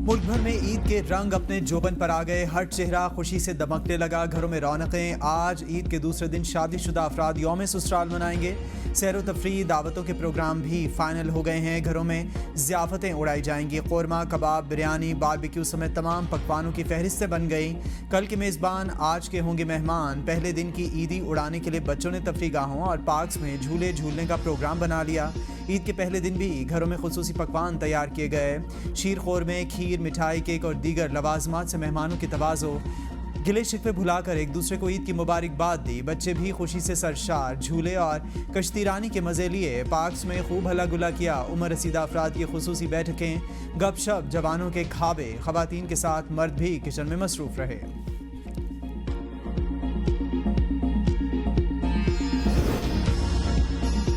मुल्क भर में ईद के रंग अपने जोबन पर आ गए। हर चेहरा खुशी से दमकने लगा। घरों में रौनकें। आज ईद के दूसरे दिन शादीशुदा अफराद यौम ससुराल मनाएंगे। सैर व तफरीह दावतों के प्रोग्राम भी फाइनल हो गए हैं। घरों में ज़ियाफ़तें उड़ाई जाएंगी। कौरमा, कबाब, बिरयानी, बारबेक्यू समेत तमाम पकवानों की फहरिस्तें बन गई। कल के मेज़बान आज के होंगे मेहमान। पहले दिन की ईदी उड़ाने के लिए बच्चों ने तफरीह गाहों और पार्क्स में झूले झूलने का प्रोग्राम बना लिया। ईद के पहले दिन भी घरों में खुसूसी पकवान तैयार किए गए। शीर खोरमे, खीर, मिठाई, केक और दीगर लवाजमात से मेहमानों की तवाज़ो। गिले शिकवे भुलाकर एक दूसरे को ईद की मुबारकबाद दी। बच्चे भी खुशी से सरशार। झूले और कश्तीरानी के मज़े लिए। पार्क्स में खूब हल्ला गुल्ला किया। उम्र रसीदा अफराद की खुसूसी बैठकें, गपशप, जवानों के खाबे। ख़वातीन के साथ मर्द भी किचन में मसरूफ़ रहे।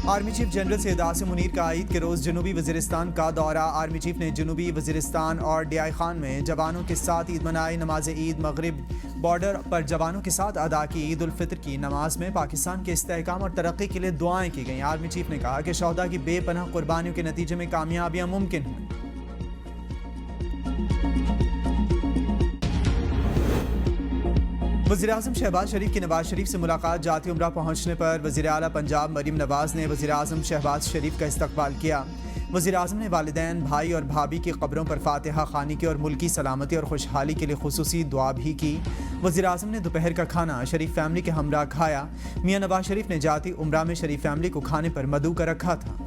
Army chief general Syed Asim Munir का ईद के रोज़ जनूबी वज़ीरिस्तान का दौरा। आर्मी चीफ ने जनूबी वज़ीरिस्तान और डियाई खान में जवानों के साथ ईद मनाई। नमाज ईद मगरिब बॉर्डर पर जवानों के साथ अदा की। ईद उल फितर की नमाज में पाकिस्तान के इस्तेहकाम और तरक्की के लिए दुआएं की गईं। आर्मी चीफ ने कहा कि शहदा की बेपनाह कुर्बानियों के नतीजे में कामयाबियां मुमकिन हैं। वज़ीर-ए-आज़म शहबाज शरीफ की नवाज शरीफ से मुलाकात। जाती उम्रा पहुंचने पर वज़ीर आला पंजाब मरीम नवाज ने वज़ीर-ए-आज़म शहबाज शरीफ का इस्तकबाल किया। वज़ीर-ए-आज़म ने वालिदैन, भाई और भाभी की कब्रों पर फातिहा खानी की और मुल्की सलामती और खुशहाली के लिए खुसूसी दुआ भी की। वज़ीर-ए-आज़म ने दोपहर का खाना शरीफ फैमिली के हमरा खाया। मियां नवाज शरीफ ने जाती उम्रा में शरीफ फैमिली को खाने पर मदऊ कर रखा था।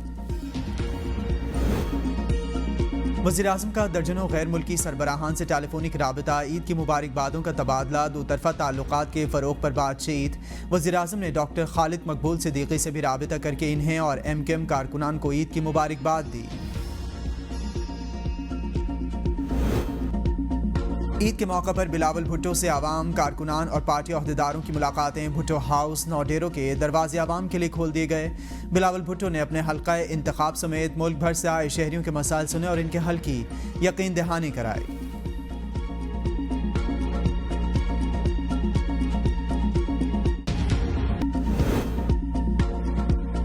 वज़ीर-ए-आज़म का दर्जनों गैर मुल्की सरबराहान से टेलीफोनिक राबता। ईद की मुबारकबादों का तबादला। दो तरफ़ा ताल्लुकात के फ़रोग़ पर बातचीत। वज़ीर-ए-आज़म ने डॉक्टर खालिद मकबूल सिद्दीकी से भी राबता करके इन्हें और MKM कारकुनान को ईद की मुबारकबाद दी। ईद के मौका पर बिलावल भुट्टो से आवाम, कारकुनान और पार्टी अहदेदारों की मुलाकातें। भुट्टो हाउस, नौडेरों के दरवाजे आवाम के लिए खोल दिए गए। बिलावल भुट्टो ने अपने हल्का इंतखाब समेत मुल्क भर से आए शहरियों के मसाइल सुने और इनके हल की यकीन दहानी कराई।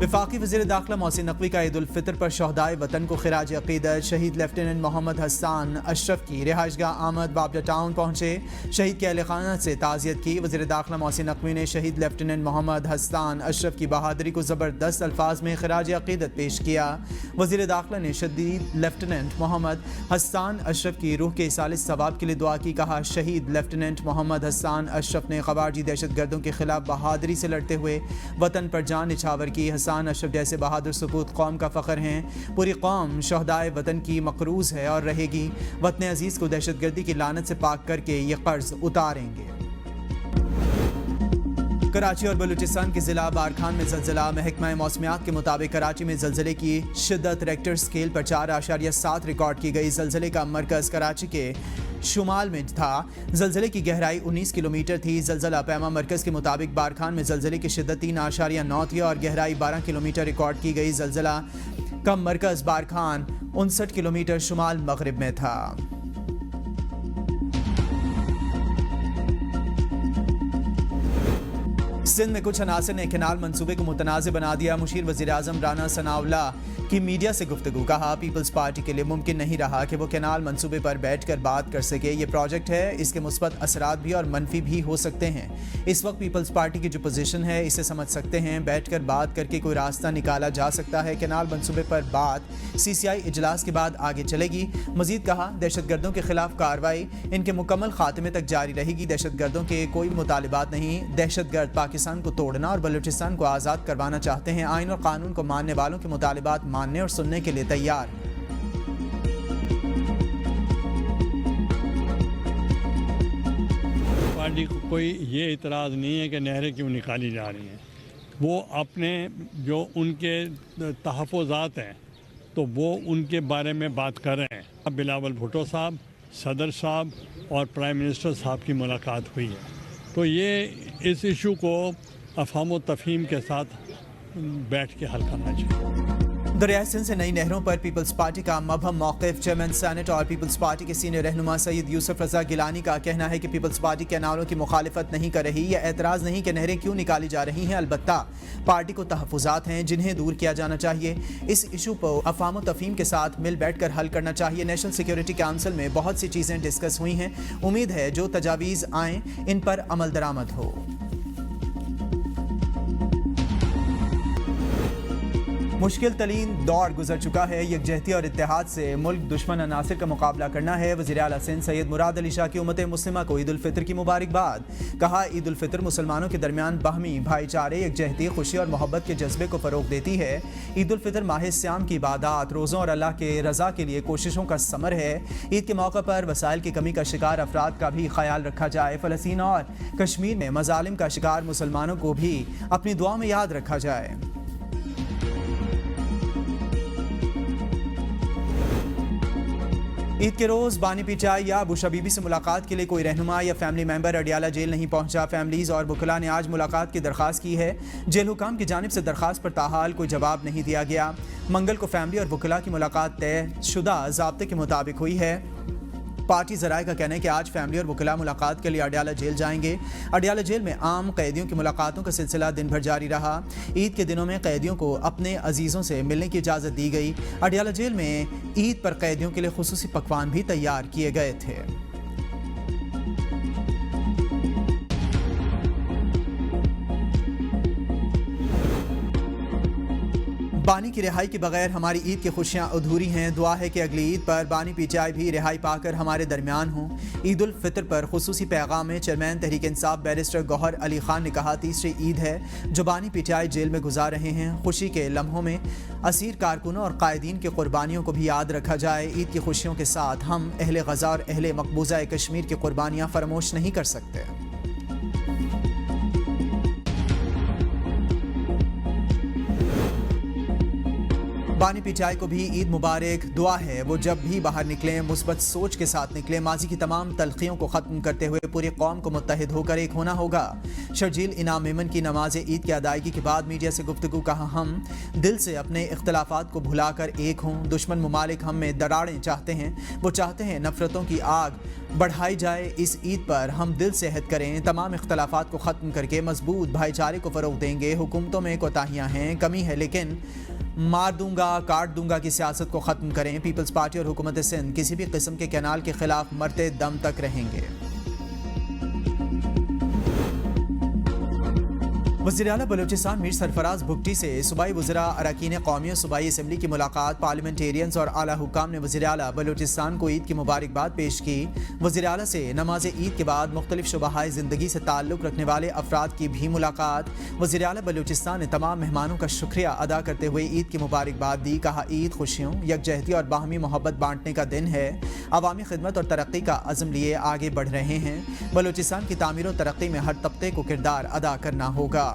वफाकी वज़ीर दाखिला मोहसिन नकवी का ईद उल फितर पर शहदाए वतन को खिराज अक़ीदत। शहीद लेफ्टिनेंट मोहम्मद हसन अशरफ की रिहाइशगाह आमद बाबला टाउन पहुँचे। शहीद के अहल खाना से ताज़ियत की। वज़ीर दाखिला मोहसिन नकवी ने शहीद लेफ्टिनेंट मोहम्मद हसन अशरफ की बहादुरी को ज़बरदस्त अल्फाज में खिराज अक़ीदत पेश किया। वज़ीर दाखिला ने शहीद लेफ्टिनेंट मोहम्मद हसन अशरफ की रूह के इसाले सवाब के लिए दुआ की। कहा, शहीद लेफ्टिनेंट मोहम्मद हसन अशरफ ने ख़वारिजी दहशत गर्दों के खिलाफ बहादुरी से लड़ते हुए वतन पर जान निछावर की। हसन अशरफ जैसे बहादुर सपूत कौम का फ़ख्र हैं। पूरी कौम शहदाए वतन की मकरूज़ है और रहेगी। वतन अजीज़ को दहशतगर्दी की लानत से पाक करके ये कर्ज उतारेंगे। कराची और बलूचिस्तान के ज़िला बारखान में ज़लज़ला। महकमा मौसमियात के मुताबिक कराची में ज़लज़ले की शिद्दत रेक्टर स्केल पर 4.7 रिकॉर्ड की गई। ज़लज़ले का मरकज़ कराची के शुमाल में था। ज़लज़ले की गहराई 19 किलोमीटर थी। ज़लज़ला पैमा मरकज़ के मुताबिक बारखान में ज़लज़ले की शिद्दत 3.9 थी और गहराई 12 किलोमीटर रिकॉर्ड की गई। ज़लज़ला का मरकज़ बारखान 59 किलोमीटर शुमाल मगरिब में था। सिंध में कुछ अनासर ने कैनाल मंसूबे को मुतनाज़ बना दिया। मुशीर वज़ीर-ए-आज़म राना सनाउल्लाह की मीडिया से गुफ्तगू। कहा, पीपल्स पार्टी के लिए मुमकिन नहीं रहा कि वो कैनाल मंसूबे पर बैठ कर बात कर सके। ये प्रोजेक्ट है, इसके मुस्बत असरात भी और मनफी भी हो सकते हैं। इस वक्त पीपल्स पार्टी की जो पोजीशन है इसे समझ सकते हैं। बैठ कर बात करके कोई रास्ता निकाला जा सकता है। कैनाल मंसूबे पर बात CCI इजलास के बाद आगे चलेगी। मजीद कहा, दहशत गर्दों के खिलाफ कार्रवाई इनके मुकम्मल खात्मे तक जारी रहेगी। दहशत गर्दों के कोई मुतालिबात नहीं। दहशत गर्द पाकिस्तान को तोड़ना और बलूचिस्तान को आज़ाद करवाना चाहते हैं। आइन और कानून को मानने वालों के मुतालिबात मानने और सुनने के लिए तैयार। पार्टी को कोई ये इतराज़ नहीं है कि नहरें क्यों निकाली जा रही हैं। वो अपने जो उनके तहफ़्फ़ुज़ात हैं तो वो उनके बारे में बात कर रहे हैं। अब बिलावल भुट्टो साहब, सदर साहब और प्राइम मिनिस्टर साहब की मुलाकात हुई है तो ये इस इशू को अफ़हाम व तफ़हीम के साथ बैठ के हल करना चाहिए। दरियाए सिंध से नई नहरों पर पीपल्स पार्टी का मबहम मौक़िफ़। चेयरमैन सेनेट और पीपल्स पार्टी के सीनियर रहनुमा सैयद यूसुफ रज़ा गिलानी का कहना है कि पीपल्स पार्टी कैनालों की मुखालिफत नहीं कर रही। यह एतराज़ नहीं कि नहरें क्यों निकाली जा रही हैं, अलबत्ता पार्टी को तहफ़्फ़ुज़ात हैं जिन्हें दूर किया जाना चाहिए। इस इशू को अफ़वाम व तफ़हीम के साथ मिल बैठ कर हल करना चाहिए। नेशनल सिक्योरिटी काउंसिल में बहुत सी चीज़ें डिस्कस हुई हैं। उम्मीद है जो तजावीज़ आएँ इन पर अमल दरामद हो। मुश्किल तरीन दौर गुजर चुका है। यकजहती और इत्तेहाद से मुल्क दुश्मन अनासिर का मुकाबला करना है। वज़ीर आला सिंध सैयद मुराद अली शाह की उम्मत मुस्लिमा को ईद उल फितर की मुबारकबाद। कहा, ईद उल फितर मुसलमानों के दरमियान बाहमी भाईचारे, यकजहती, खुशी और मोहब्बत के जज्बे को फ़रोग़ देती है। ईद उल फितर माह सियाम की इबादत, रोज़ों और अल्लाह के रज़ा के लिए कोशिशों का समर है। ईद के मौके पर वसाइल की कमी का शिकार अफराद का भी ख्याल रखा जाए। फ़लस्तीन और कश्मीर में मज़ालिम का शिकार मुसलमानों को भी अपनी दुआ में याद रखा जाए। ईद के रोज़ बानी पीचाई या बुशा बीबी से मुलाकात के लिए कोई रहनुमा या फैमिली मेंबर अडियाला जेल नहीं पहुंचा। फैमिलीज़ और वकला ने आज मुलाकात की दरख्वास्त की है। जेल हुकाम की जानिब से दरख्वास्त पर ताहाल कोई जवाब नहीं दिया गया। मंगल को फैमिली और वकला की मुलाकात तयशुदा ज़ाब्ते के मुताबिक हुई है। पार्टी ज़राए का कहना है कि आज फैमिली और वकला मुलाकात के लिए अडियाला जेल जाएंगे। अडियाला जेल में आम कैदियों की मुलाकातों का सिलसिला दिन भर जारी रहा। ईद के दिनों में कैदियों को अपने अजीज़ों से मिलने की इजाज़त दी गई। अडियाला जेल में ईद पर कैदियों के लिए खुसूसी पकवान भी तैयार किए गए थे। बानी की रिहाई के बगैर हमारी ईद की खुशियाँ अधूरी हैं। दुआ है कि अगली ईद पर बानी पीचाई भी रिहाई पाकर हमारे दरमियान हों। ईद उल फितर पर खुसूसी पैगाम में चेयरमैन तहरीक इंसाफ बैरिस्टर गौहर अली खान ने कहा, तीसरी ईद है जो बानी पीचाई जेल में गुजार रहे हैं। खुशी के लम्हों में असीर कारकुनों और कायदीन की कुर्बानियों को भी याद रखा जाए। ईद की खुशियों के साथ हम अहले गज़ा और अहले मकबूजा कश्मीर की कुर्बानियाँ फरामोश नहीं कर सकते। बानी पीचाई को भी ईद मुबारक। दुआ है वो जब भी बाहर निकलें मुस्बत सोच के साथ निकलें। माजी की तमाम तलखियों को ख़त्म करते हुए पूरी कौम को मुत्तहिद होकर एक होना होगा। शर्जील इनाम मेमन की नमाज ईद की अदायगी के बाद मीडिया से गुफ्तगू कहा, हम दिल से अपने इख्तलाफात को भुलाकर एक हों। दुश्मन ममालिक हम में दरारें चाहते हैं, वो चाहते हैं नफ़रतों की आग बढ़ाई जाए। इस ईद पर हम दिल से अहद करें, तमाम इख्तलाफात को ख़त्म करके मजबूत भाईचारे को फ़रोग़ देंगे। हुकूमतों में कोताहियाँ हैं, कमी है, लेकिन मार दूंगा काट दूंगा की सियासत को ख़त्म करें। पीपल्स पार्टी और हुकूमत सिंध किसी भी किस्म के कैनाल के खिलाफ मरते दम तक रहेंगे। वज़ीर आला बलूचिस्तान मीर सरफराज भुगटी से सूबाई वज़रा अरकान कौमी और सूबाई असम्बली की मुलाकात। पार्लियामेंटेरियंस और आला हुक्काम ने वज़ीर आला बलूचिस्तान को ईद की मुबारकबाद पेश की। वज़ीर आला से नमाज ईद के बाद मुख्तलिफ शुबाहाए ज़िंदगी से ताल्लुक़ रखने वाले अफराद की भी मुलाकात। वज़ीर आला बलूचिस्तान ने तमाम मेहमानों का शुक्रिया अदा करते हुए ईद की मुबारकबाद दी। कहा, ईद खुशियों, यकजहती और बाहमी मोहब्बत बांटने का दिन है। अवामी खिदमत और तरक्की का अज़्म लिए आगे बढ़ रहे हैं। बलूचिस्तान की तामीर और तरक्की में हर तबके को किरदार अदा करना होगा।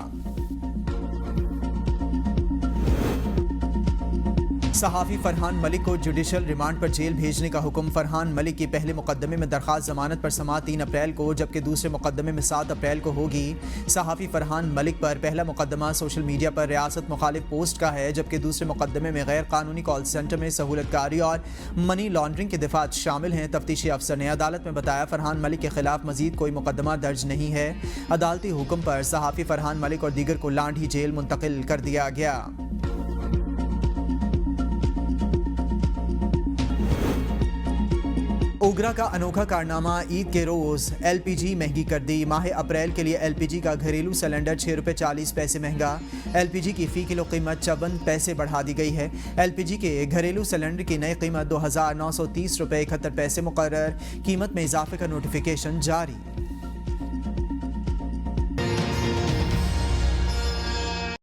सहाफ़ी फरहान मलिक को जुडिशल रिमांड पर जेल भेजने का हुक्म। फरहान मलिक की पहले मुकदमे में दरख्वास्त जमानत पर समाअत 3 अप्रैल को, जबकि दूसरे मुकदमे में 7 अप्रैल को होगी। सहाफ़ी फरहान मलिक पर पहला मुकदमा सोशल मीडिया पर रियासत मुखालिफ पोस्ट का है, जबकि दूसरे मुकदमे में गैर कानूनी कॉल सेंटर में सहूलतकारी और मनी लॉन्ड्रिंग के दफात शामिल हैं। तफ्तीशी अफसर ने अदालत में बताया, फरहान मलिक के खिलाफ मजीद कोई मुकदमा दर्ज नहीं है। अदालती हुक्म पर सहाफ़ी फरहान मलिक और दीगर को लांढी जेल मुंतकिल कर दिया गया। ओगरा का अनोखा कारनामा। ईद के रोज़ LPG महंगी कर दी। माह अप्रैल के लिए LPG का घरेलू सिलेंडर 6 रुपये 40 पैसे महंगा। LPG की फ़ी किलो कीमत 54 पैसे बढ़ा दी गई है। LPG के घरेलू सिलेंडर की नई कीमत 2930 रुपये 71 पैसे मुकर्रर। कीमत में इजाफे का नोटिफिकेशन जारी।